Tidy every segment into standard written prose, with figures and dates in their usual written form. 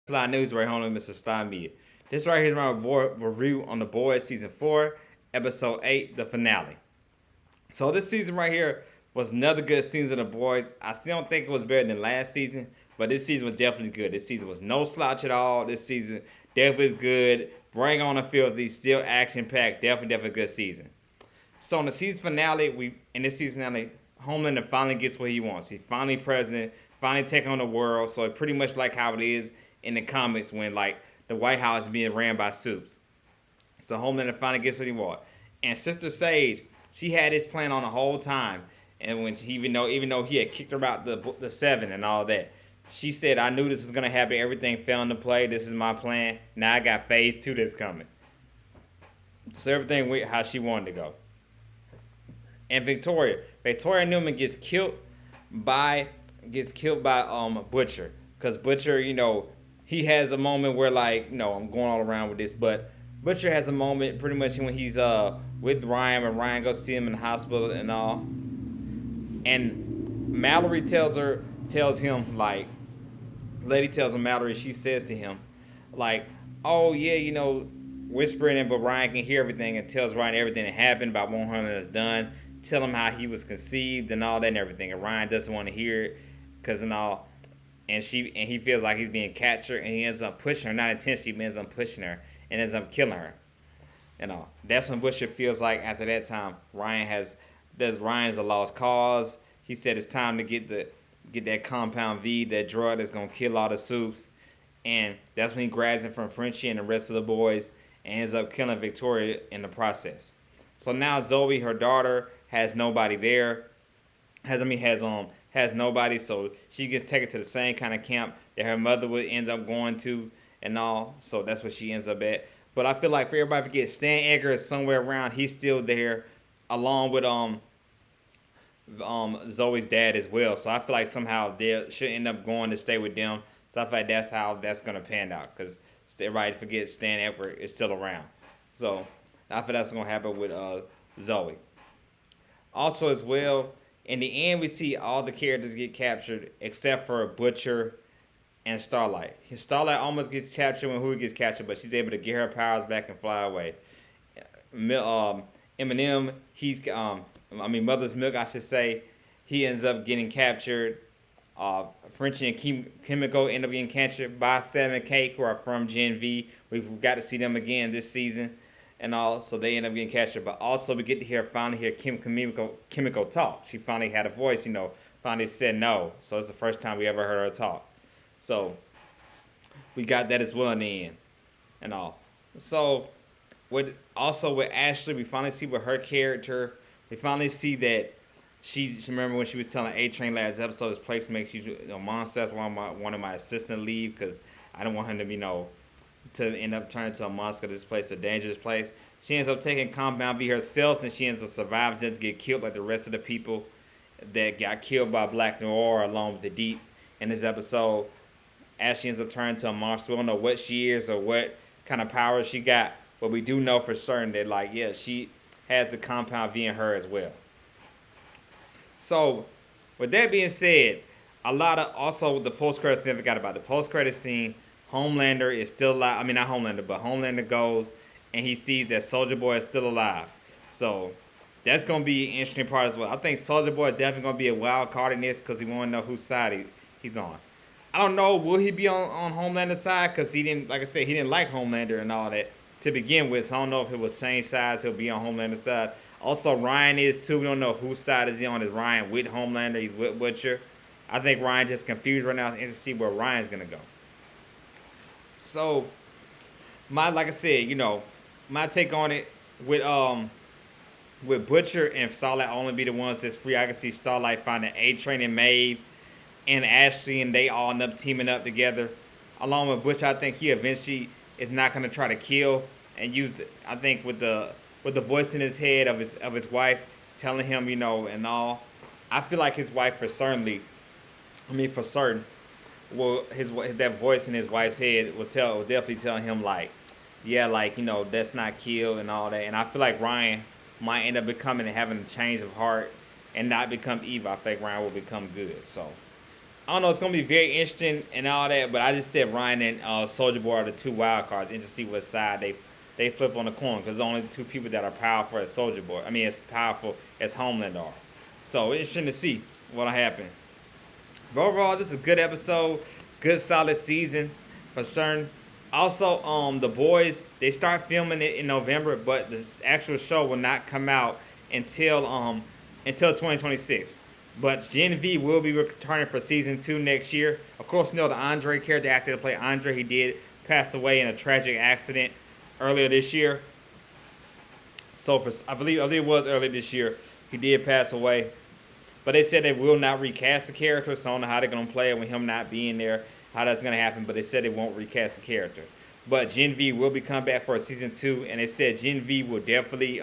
Slide News right home with Mr. Stein Media. This right here is my review on The Boys Season 4, Episode 8, the finale. So this season right here was another good season of The Boys. I still don't think it was better than last season, but this season was definitely good. This season was no slouch at all. This season definitely is good. Bring on the field, these still action-packed, definitely a good season. So in the season finale, Homelander finally gets what he wants. He's finally president, finally taking on the world. So pretty much like how it is in the comics when like the White House is being ran by Supes. So Homelander finally gets what he wants. And Sister Sage, she had his plan on the whole time. And when even though he had kicked her out the seven and all that, she said, "I knew this was gonna happen. Everything fell into play. This is my plan. Now I got phase 2 that's coming." So everything went how she wanted to go. And Victoria Newman by gets killed by Butcher, because Butcher, he has a moment where like, I'm going all around with this, but Butcher has a moment pretty much when he's with Ryan, and Ryan goes see him in the hospital and all, and Mallory tells him like, lady tells him, Mallory, she says to him like, "Oh yeah, whispering it, but Ryan can hear everything," and tells Ryan everything that happened about what Hunter has done. Tell him how he was conceived and all that and everything. And Ryan doesn't want to hear it because and all. And he feels like he's being captured, and he ends up pushing her, not intentionally, but ends up pushing her and ends up killing her. That's when Butcher feels like after that time Ryan's a lost cause. He said it's time to get that compound V, that drug that's gonna kill all the Supes. And that's when he grabs it from Frenchie and the rest of the boys and ends up killing Victoria in the process. So now Zoe, her daughter, has nobody there. Has nobody, so she gets taken to the same kind of camp that her mother would end up going to and all. So that's what she ends up at. But I feel like for everybody to forget, Stan Edgar is somewhere around. He's still there, along with Zoe's dad as well. So I feel like somehow they should end up going to stay with them. So I feel like that's how that's gonna pan out, because everybody forget Stan Edgar is still around. So I feel that's gonna happen with Zoe. Also as well, in the end we see all the characters get captured except for Butcher and Starlight. Starlight almost gets captured when Huey gets captured, but she's able to get her powers back and fly away. Eminem, Mother's Milk, I should say, he ends up getting captured. Frenchie and Kimiko end up getting captured by Sam and Kate, who are from Gen V. We've got to see them again this season, and all, so they end up getting captured. But also, we get to finally hear Kimiko talk. She finally had a voice, finally said no. So it's the first time we ever heard her talk. So we got that as well in the end, and all. So with Ashley, we finally see with her character. We finally see that she remember when she was telling A Train last episode, this place makes you a monster. That's why I wanted my assistant to leave, because I don't want him to be to end up turning to a monster. This place is a dangerous place. She ends up taking Compound V herself, and she ends up surviving, just get killed like the rest of the people that got killed by Black Noir along with the Deep in this episode. Ashley ends up turning to a monster. We don't know what she is or what kind of power she got, but we do know for certain that she has the Compound V in her as well. So, with that being said, a lot of also the post credit scene. I forgot about the post credit scene. Homelander is still alive. I mean, not Homelander, but Homelander goes and he sees that Soldier Boy is still alive. So that's gonna be an interesting part as well. I think Soldier Boy is definitely gonna be a wild card in this, because he want to know whose side he's on. I don't know, will he be on Homelander's side? Because he didn't, like I said, he didn't like Homelander and all that to begin with. So I don't know if it was change sides, he'll be on Homelander's side. Also, Ryan is too. We don't know whose side is he on. Is Ryan with Homelander? He's with Butcher. I think Ryan just confused right now. It's interesting to see where Ryan's gonna go. So, like I said, my take on it with Butcher and Starlight only be the ones that's free. I can see Starlight finding A Train and Maeve and Ashley, and they all end up teaming up together. Along with Butcher, I think he eventually is not gonna try to kill and use it. I think with the voice in his head of his wife telling him, and all. I feel like his wife for certain, well, that voice in his wife's head will definitely tell him that's not kill and all that. And I feel like Ryan might end up becoming and having a change of heart and not become evil. I think Ryan will become good. So I don't know. It's gonna be very interesting and all that, but I just said Ryan and Soldier Boy are the two wild cards, and to see what side they flip on the coin, because only the two people that are powerful as Soldier Boy. I mean, as powerful as Homelander are. So it's interesting to see what'll happen. But overall, this is a good episode, good solid season for certain. Also, the boys they start filming it in November, but the actual show will not come out until 2026. But Gen V will be returning for season 2 next year. Of course, you know the Andre character, the actor that played Andre, he did pass away in a tragic accident earlier this year. So I believe it was earlier this year, he did pass away. But they said they will not recast the character, so I don't know how they're going to play it with him not being there, how that's going to happen, but they said they won't recast the character. But Gen V will be coming back for season 2, and they said Gen V will definitely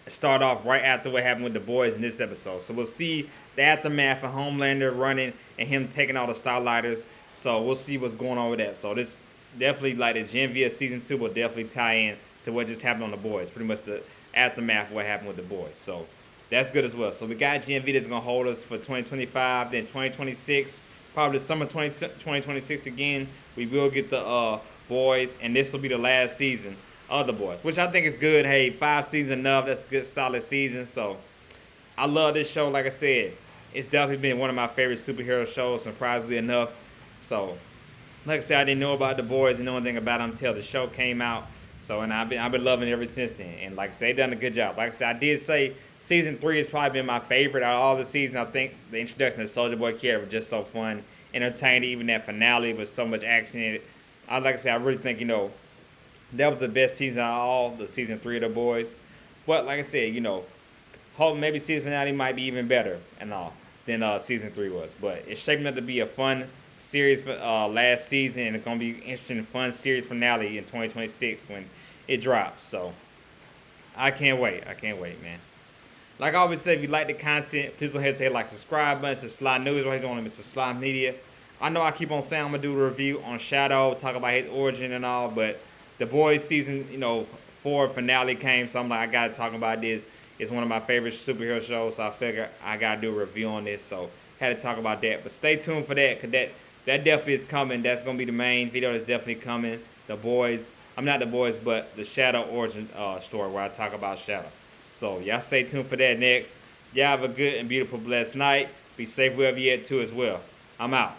start off right after what happened with the boys in this episode. So we'll see the aftermath of Homelander running and him taking all the Starlighters. So we'll see what's going on with that. So this definitely, like the Gen V of season 2 will definitely tie in to what just happened on the boys. Pretty much the aftermath of what happened with the boys. So that's good as well. So we got Gen V that's going to hold us for 2025, then 2026, probably the summer 2026 again. We will get the boys, and this will be the last season of the boys, which I think is good. Hey, 5 seasons enough. That's a good, solid season. So I love this show. Like I said, it's definitely been one of my favorite superhero shows, surprisingly enough. So, like I said, I didn't know about the boys and know anything about them until the show came out. So, and I've been loving it ever since then. And like I said, they done a good job. Like I said, I did say season 3 has probably been my favorite out of all the seasons. I think the introduction of Soldier Boy character was just so fun, entertaining. Even that finale was so much action in it. Like I said, I really think, that was the best season of all, the season 3 of the boys. But like I said, hope maybe season finale might be even better and all than season 3 was. But it's shaping up to be a fun series for last season, and it's gonna be interesting, fun series finale in 2026 when it drops. So I can't wait. I can't wait, man. Like I always say, if you like the content, please don't hesitate to like, subscribe button to Sly News right here on Mr. Sly Media. I know I keep on saying I'm gonna do a review on Shadow, talk about his origin and all, but the boys season 4 finale came, so I'm like, I gotta talk about this. It's one of my favorite superhero shows, so I figure I gotta do a review on this. So had to talk about that. But stay tuned for that, cause that definitely is coming. That's gonna be the main video that's definitely coming. The boys, I'm not the boys, but the Shadow origin story where I talk about Shadow. So y'all stay tuned for that next. Y'all have a good and beautiful, blessed night. Be safe wherever you're at too as well. I'm out.